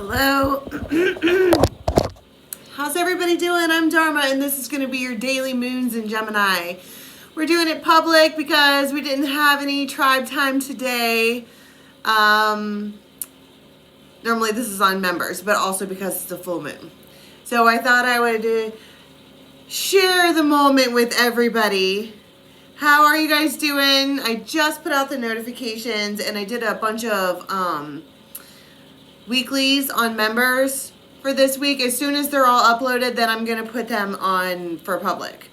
Hello. How's everybody doing? I'm Dharma, and this is going to be your daily moons in Gemini. We're doing it public because we didn't have any tribe time today. Normally this is on members, but also because it's a full moon. So I thought I would share the moment with everybody. How are you guys doing? I just put out the notifications, and I did a bunch of weeklies on members for this week. As soon as they're all uploaded, then I'm going to put them on for public.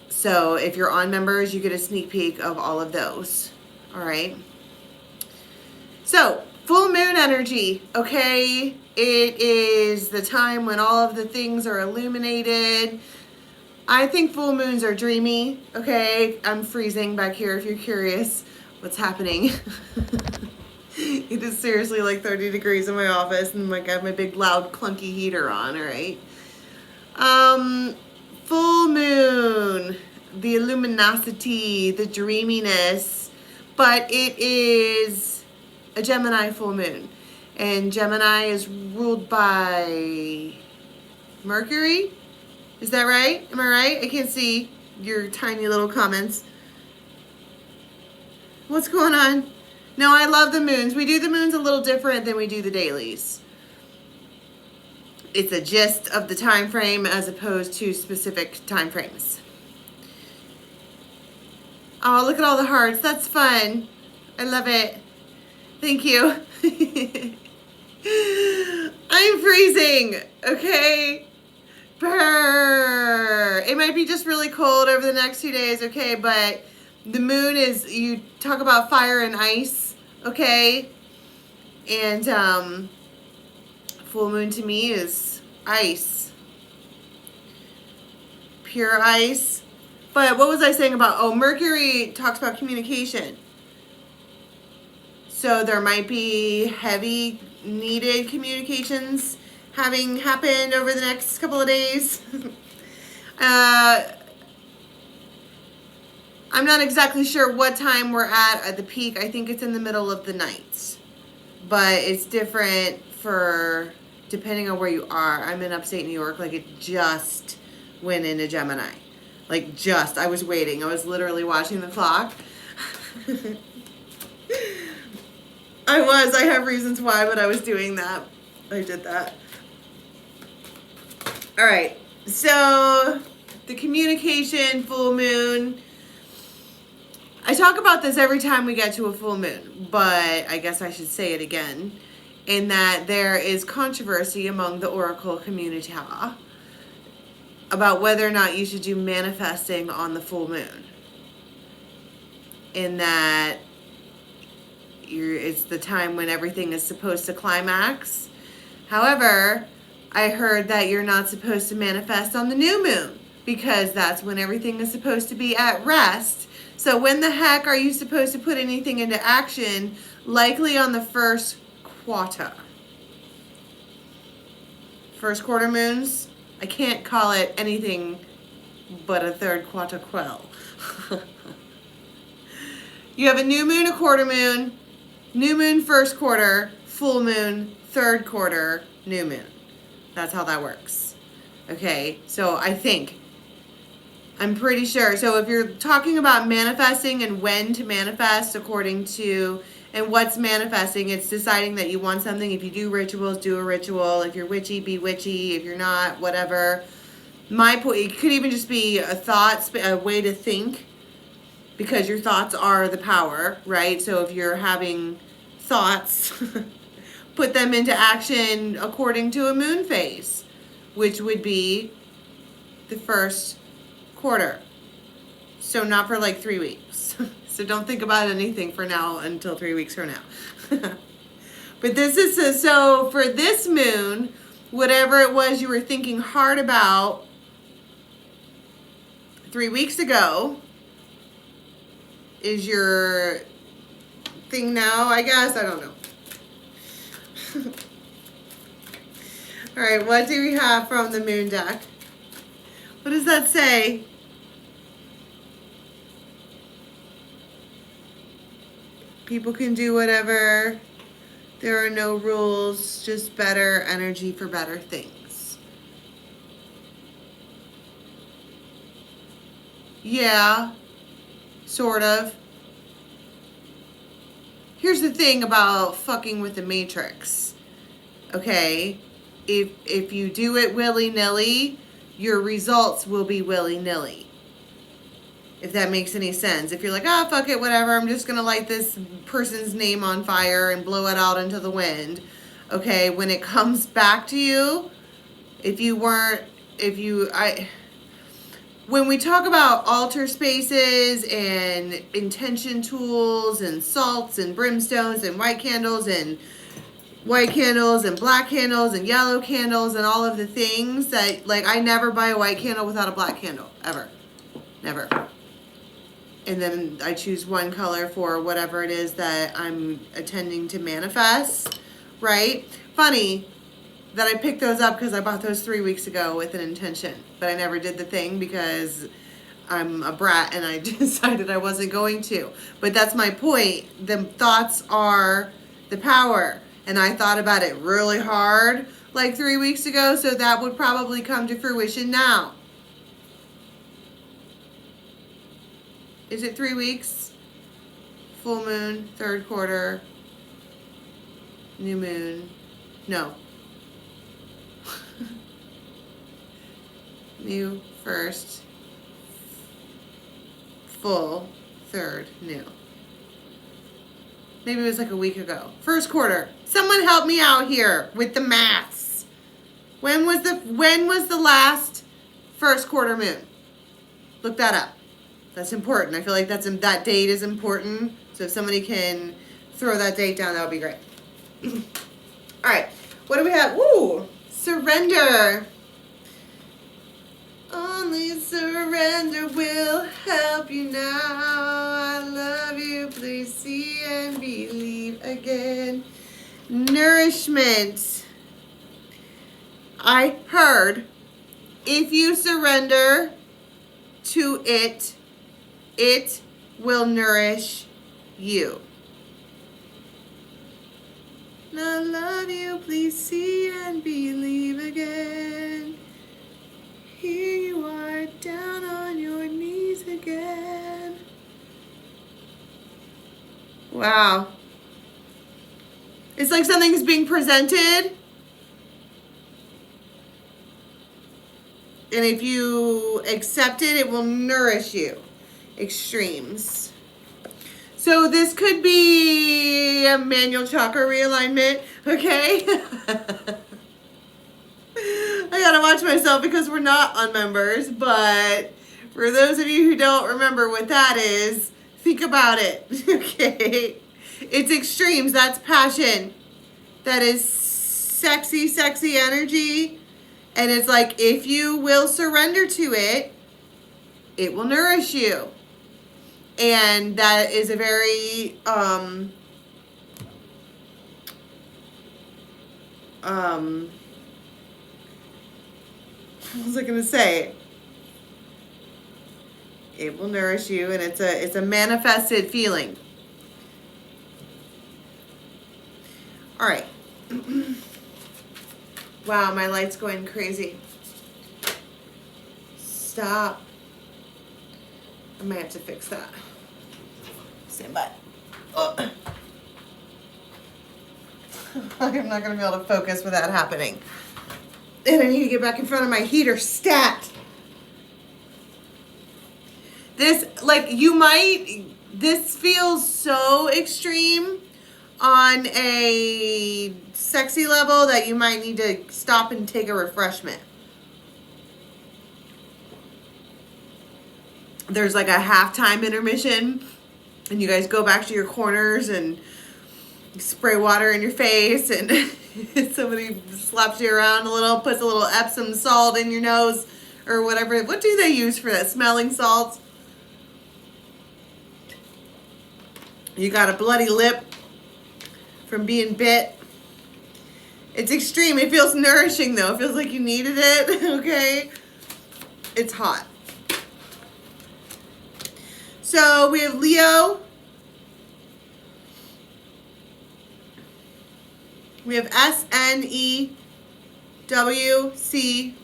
So if you're on members, you get a sneak peek of all of those. All right. So full moon energy, okay? It is the time when all of the things are illuminated. I think full moons are dreamy, okay? I'm freezing back here if you're curious what's happening. It is seriously like 30 degrees in my office, and like I have my big loud clunky heater on, all right? Full moon, the luminosity, the dreaminess, but it is a Gemini full moon. And Gemini is ruled by Mercury. Is that right? Am I right? I can't see your tiny little comments. What's going on? No, I love the moons. We do the moons a little different than we do the dailies. It's a gist of the time frame as opposed to specific time frames. Oh, look at all the hearts. That's fun. I love it. Thank you. I'm freezing, okay? Brr. It might be just really cold over the next 2 days, okay? But the moon is, you talk about fire and ice, okay? And full moon to me is ice. Pure ice. But what was I saying about, oh, Mercury talks about communication. So there might be heavy needed communications having happened over the next couple of days. I'm not exactly sure what time we're at the peak. I think it's in the middle of the night. But it's different for depending on where you are. I'm in upstate New York. Like it just went into Gemini. Like just. I was waiting. I was literally watching the clock. I have reasons why, but I was doing that. I did that. All right. So the communication full moon. I talk about this every time we get to a full moon, but I guess I should say it again, in that there is controversy among the oracle community about whether or not you should do manifesting on the full moon. In that it's the time when everything is supposed to climax. However, I heard that you're not supposed to manifest on the new moon because that's when everything is supposed to be at rest. So when the heck are you supposed to put anything into action? Likely on the first quarter. First quarter moons, I can't call it anything but a third quarter quell. You have a new moon, a quarter moon, new moon first quarter, full moon third quarter, new moon. That's how that works. Okay, so I'm pretty sure. So if you're talking about manifesting and when to manifest according to, and what's manifesting, it's deciding that you want something. If you do rituals, do a ritual. If you're witchy, be witchy. If you're not, whatever. My point, it could even just be a thought, a way to think, because your thoughts are the power, right? So if you're having thoughts, put them into action according to a moon phase, which would be the first quarter. So not for like 3 weeks. So don't think about anything for now until 3 weeks from now. But this is, so for this moon, whatever it was you were thinking hard about 3 weeks ago is your thing now, I guess. I don't know. All right, what do we have from the moon deck? What does that say? People can do whatever There are no rules, just better energy for better things. Yeah, sort of. Here's the thing about fucking with the matrix. Okay? If you do it willy-nilly, your results will be willy-nilly. If that makes any sense. If you're like, ah, fuck it, whatever, I'm just gonna light this person's name on fire and blow it out into the wind. Okay, when it comes back to you, when we talk about altar spaces and intention tools and salts and brimstones and white candles and black candles and yellow candles and all of the things that, like, I never buy a white candle without a black candle, ever. Never. And then I choose one color for whatever it is that I'm intending to manifest, right? Funny that I picked those up because I bought those 3 weeks ago with an intention, but I never did the thing because I'm a brat and I decided I wasn't going to. But that's my point. The thoughts are the power. And I thought about it really hard like 3 weeks ago, so that would probably come to fruition now. Is it 3 weeks? Full moon, third quarter, new moon. No. New, first, full, third, new. Maybe it was like a week ago. First quarter. Someone help me out here with the maths. When was the last first quarter moon? Look that up. That's important. I feel like that date is important. So if somebody can throw that date down, that would be great. All right. What do we have? Ooh, surrender. Only surrender will help you now. I love you. Please see and believe again. Nourishment. I heard if you surrender to it, it will nourish you. I love you. Please see and believe again. Here you are, down on your knees again. Wow. It's like something's being presented. And if you accept it, it will nourish you. Extremes. So this could be a manual chakra realignment, okay? I gotta watch myself because we're not on members, but for those of you who don't remember what that is, think about it, okay? It's extremes, that's passion. That is sexy, sexy energy. And it's like, if you will surrender to it, it will nourish you. And that is a very, what was I gonna say? It will nourish you, and it's a manifested feeling. All right. Wow, my light's going crazy. Stop. I might have to fix that. Stand by. Oh. I'm not gonna be able to focus without happening. And I need to get back in front of my heater stat. This feels so extreme on a sexy level that you might need to stop and take a refreshment. There's like a halftime intermission and you guys go back to your corners and spray water in your face and somebody slaps you around a little, puts a little Epsom salt in your nose or whatever. What do they use for that? Smelling salts? You got a bloody lip from being bit. It's extreme. It feels nourishing though. It feels like you needed it, okay? It's hot. So we have Leo. We have S, N, E, W, C,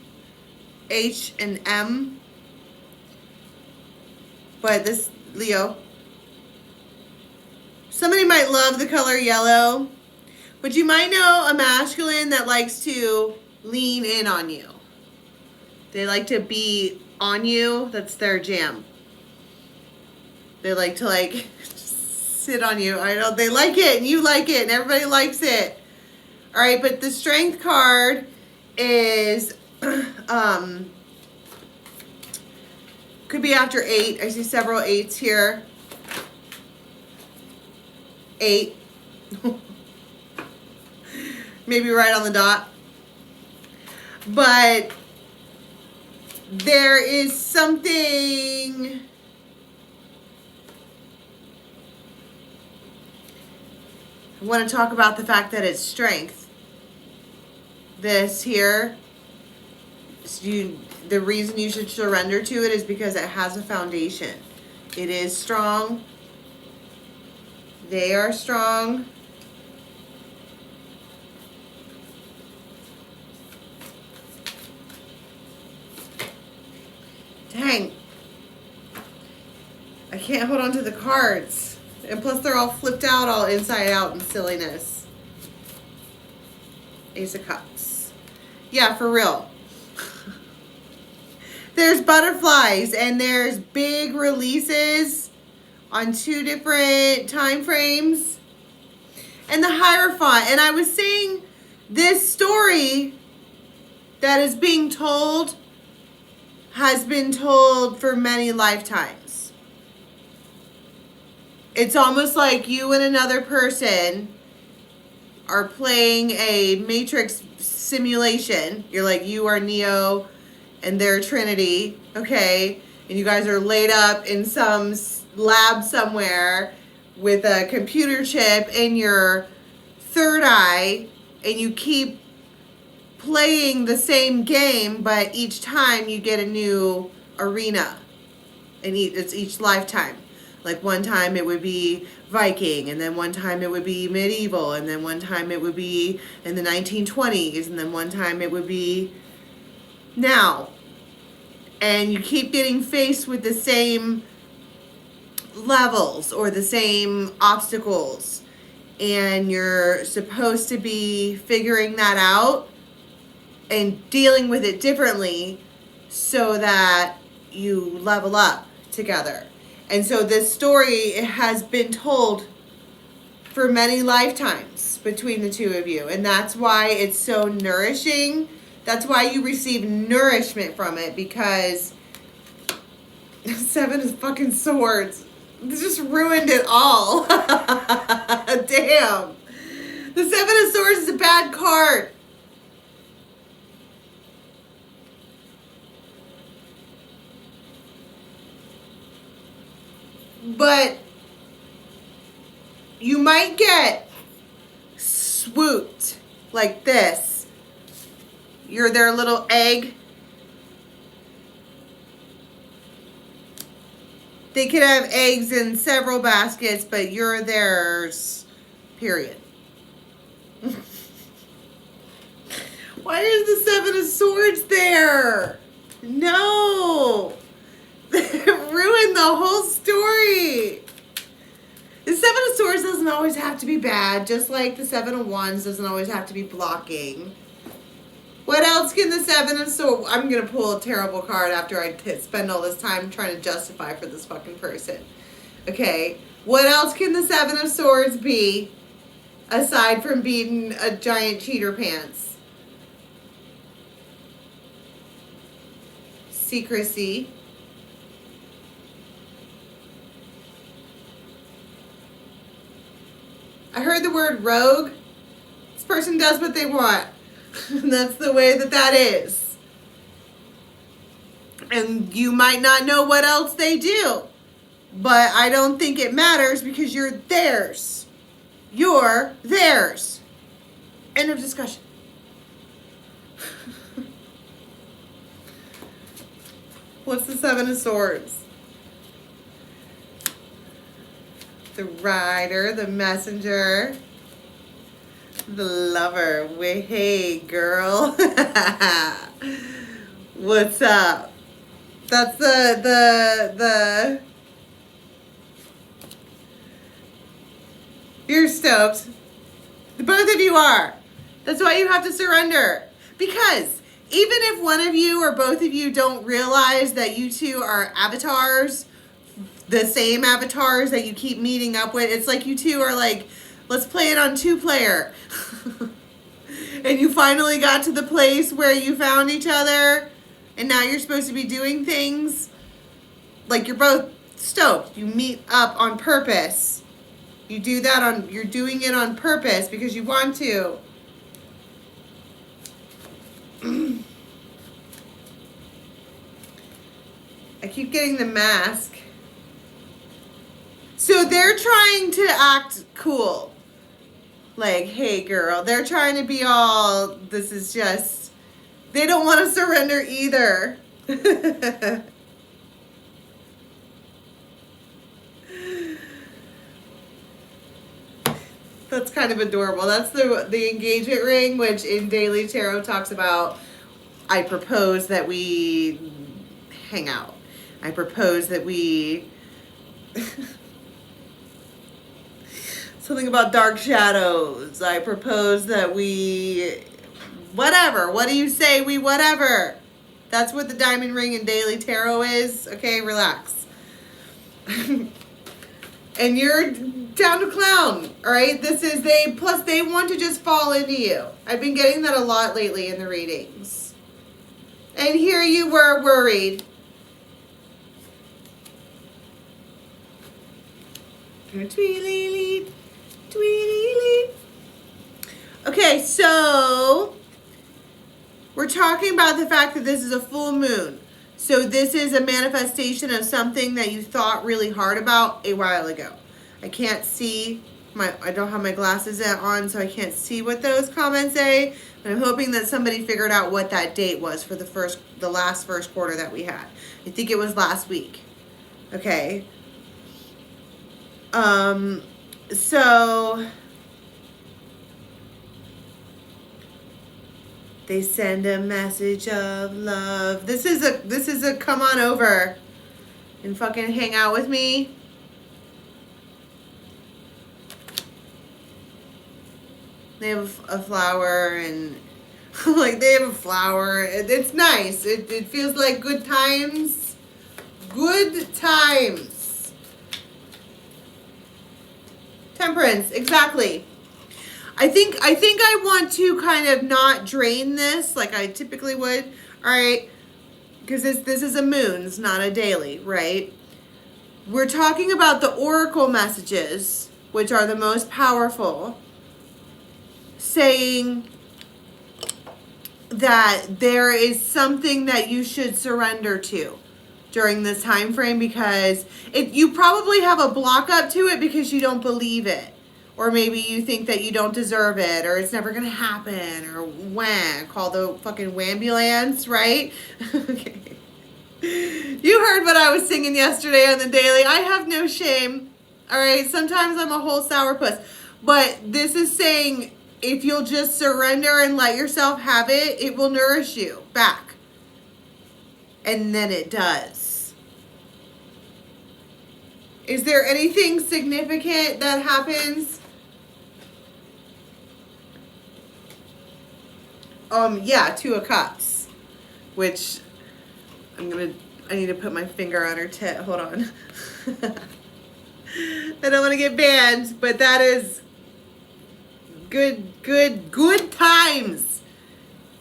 H, and M. But this, Leo, somebody might love the color yellow, but you might know a masculine that likes to lean in on you. They like to be on you. That's their jam. They like to like sit on you. I know they like it and you like it and everybody likes it. All right, but the strength card is could be after 8. I see several 8s here. 8. Maybe right on the dot. But there is something I want to talk about the fact that it's strength. This here, the reason you should surrender to it is because it has a foundation. It is strong. They are strong. Dang. I can't hold on to the cards. And plus they're all flipped out, all inside out and silliness. Ace of Cups. Yeah, for real. There's butterflies and there's big releases on 2 different time frames. And the Hierophant. And I was saying this story that is being told has been told for many lifetimes. It's almost like you and another person are playing a Matrix simulation. You're like, you are Neo and they're Trinity, okay? And you guys are laid up in some lab somewhere with a computer chip in your third eye, and you keep playing the same game, but each time you get a new arena. And it's each lifetime. Like one time it would be Viking, and then one time it would be medieval, and then one time it would be in the 1920s, and then one time it would be now. And you keep getting faced with the same levels or the same obstacles. And you're supposed to be figuring that out and dealing with it differently so that you level up together. And so this story has been told for many lifetimes between the two of you. And that's why it's so nourishing. That's why you receive nourishment from it, because 7 of fucking swords. This just ruined it all. Damn. The 7 of swords is a bad card. But you might get swooped like this. You're their little egg. They could have eggs in several baskets, but you're theirs, period. Why is the 7 of swords there? No. It ruined the whole story. The 7 of swords doesn't always have to be bad, just like the 7 of wands doesn't always have to be blocking. What else can the 7 of swords... I'm going to pull a terrible card after I spend all this time trying to justify for this fucking person. Okay. What else can the 7 of swords be aside from being a giant cheater pants? Secrecy. I heard the word rogue. This person does what they want. And that's the way that is. And you might not know what else they do. But I don't think it matters because you're theirs. You're theirs. End of discussion. What's the 7 of swords? The rider, the messenger. The Lover. Hey, girl. What's up? That's the. You're stoked. Both of you are. That's why you have to surrender. Because even if one of you or both of you don't realize that you two are avatars, the same avatars that you keep meeting up with, it's like you two are like, let's play it on 2-player. And you finally got to the place where you found each other, and now you're supposed to be doing things. Like, you're both stoked. You meet up on purpose. You do that you're doing it on purpose because you want to. I keep getting the mask. So they're trying to act cool. Like, hey girl. They're trying to be all, this is just, they don't want to surrender either. That's kind of adorable. That's the engagement ring, which in Daily Tarot talks about, I propose that we hang out. I propose that we... Something about dark shadows. I propose that we... Whatever. What do you say? We whatever. That's what the diamond ring in Daily Tarot is. Okay, relax. And you're down to clown, all right? Plus they want to just fall into you. I've been getting that a lot lately in the readings. And here you were worried. Tweedly, tweedly. Okay, so we're talking about the fact that this is a full moon. So this is a manifestation of something that you thought really hard about a while ago. I can't see, I don't have my glasses on, so I can't see what those comments say. But I'm hoping that somebody figured out what that date was for the last first quarter that we had. I think it was last week. Okay. So they send a message of love. This is a come on over and fucking hang out with me. They have a flower and like they have a flower. It's nice. It feels like good times. Good times. Temperance, exactly. I think I want to kind of not drain this like I typically would. All right, because this is a moon, it's not a daily, right? We're talking about the oracle messages, which are the most powerful, saying that there is something that you should surrender to during this time frame, because you probably have a block up to it because you don't believe it. Or maybe you think that you don't deserve it, or it's never going to happen, or wham, call the fucking wambulance, right? Okay. You heard what I was singing yesterday on the daily. I have no shame, all right? Sometimes I'm a whole sourpuss. But this is saying, if you'll just surrender and let yourself have it, it will nourish you back. And then it does. Is there anything significant that happens? Yeah, 2 of Cups, which I need to put my finger on her tit. Hold on. I don't want to get banned, but that is good times.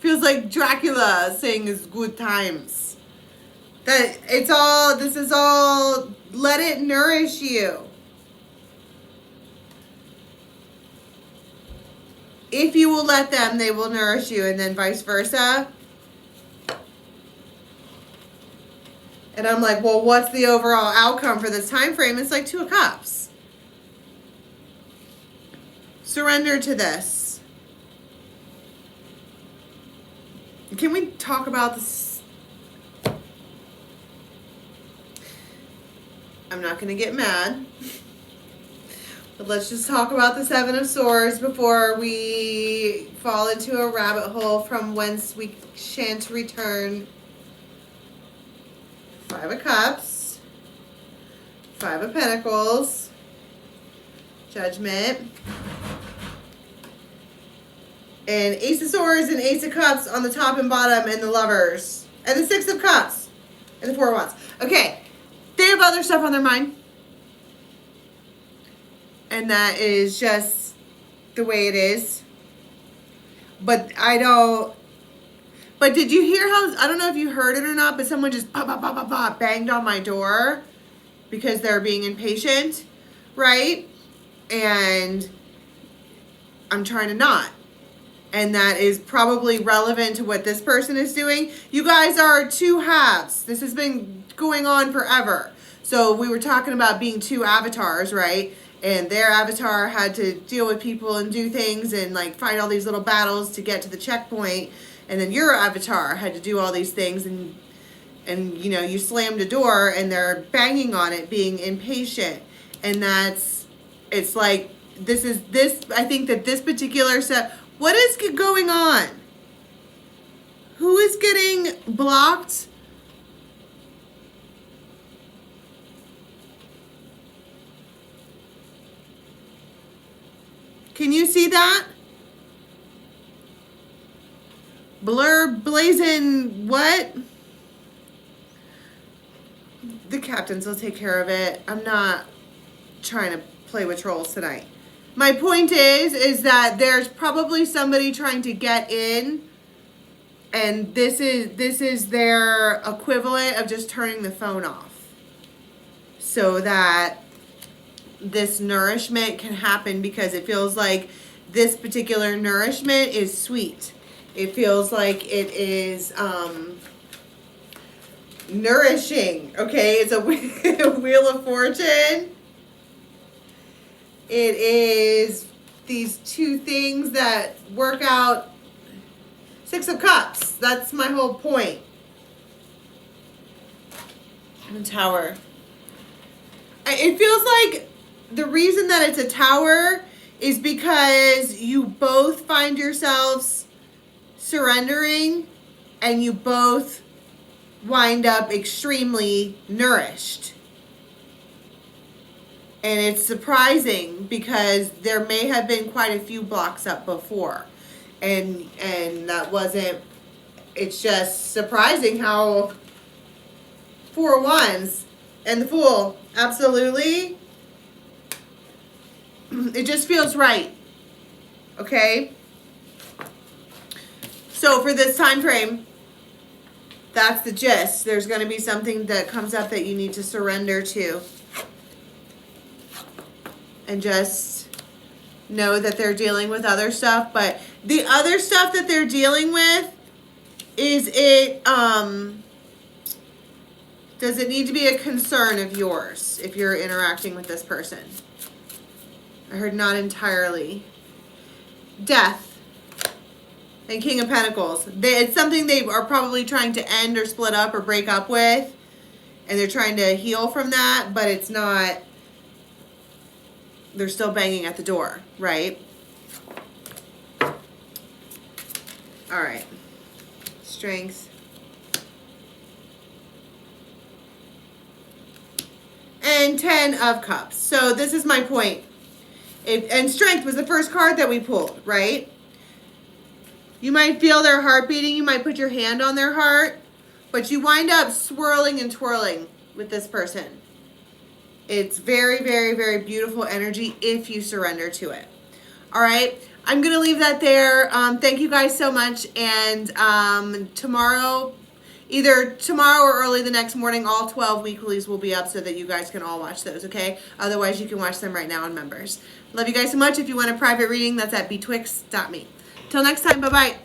Feels like Dracula saying is good times. This is all, let it nourish you. If you will let them, they will nourish you, and then vice versa. And I'm like, well, what's the overall outcome for this time frame? It's like 2 of Cups. Surrender to this. Can we talk about this? I'm not going to get mad. But let's just talk about the Seven of Swords before we fall into a rabbit hole from whence we shan't return. Five of Cups, Five of Pentacles, Judgment, and Ace of Swords and Ace of Cups on the top and bottom, and the Lovers, and the Six of Cups, and the Four of Wands. Okay, they have other stuff on their mind. And that is just the way it is. But but did you hear how, I don't know if you heard it or not, but someone just banged on my door because they're being impatient, right? And I'm trying to not. And that is probably relevant to what this person is doing. You guys are two halves. This has been going on forever. So we were talking about being two avatars, right? And their avatar had to deal with people and do things and like fight all these little battles to get to the checkpoint. And then your avatar had to do all these things, and you know, you slammed a door and they're banging on it, being impatient. And it's like, I think that this particular set, what is going on? Who is getting blocked? Can you see that? Blazing, what? The captains will take care of it. I'm not trying to play with trolls tonight. My point is that there's probably somebody trying to get in, and this is their equivalent of just turning the phone off so that this nourishment can happen, because it feels like this particular nourishment is sweet. It feels like it is nourishing. Okay, it's a Wheel of Fortune. It is these two things that work out. Six of Cups. That's my whole point. And Tower. It feels like the reason that it's a Tower is because you both find yourselves surrendering, and you both wind up extremely nourished. And it's surprising because there may have been quite a few blocks up before. And that wasn't, it's just surprising how Four of Wands and the Fool, absolutely. It just feels right. Okay? So for this time frame, that's the gist. There's going to be something that comes up that you need to surrender to. And just know that they're dealing with other stuff. But the other stuff that they're dealing with, does it need to be a concern of yours if you're interacting with this person? I heard not entirely. Death. And King of Pentacles. It's something they are probably trying to end or split up or break up with. And they're trying to heal from that, but it's not. They're still banging at the door, right? All right. Strength. And 10 of Cups. So this is my point. And Strength was the first card that we pulled, right? You might feel their heart beating. You might put your hand on their heart. But you wind up swirling and twirling with this person. It's very, very, very beautiful energy if you surrender to it. All right. I'm going to leave that there. Thank you guys so much. And tomorrow, either tomorrow or early the next morning, all 12 weeklies will be up so that you guys can all watch those, okay? Otherwise, you can watch them right now on members. Love you guys so much. If you want a private reading, that's at betwixt.me. Till next time, bye-bye.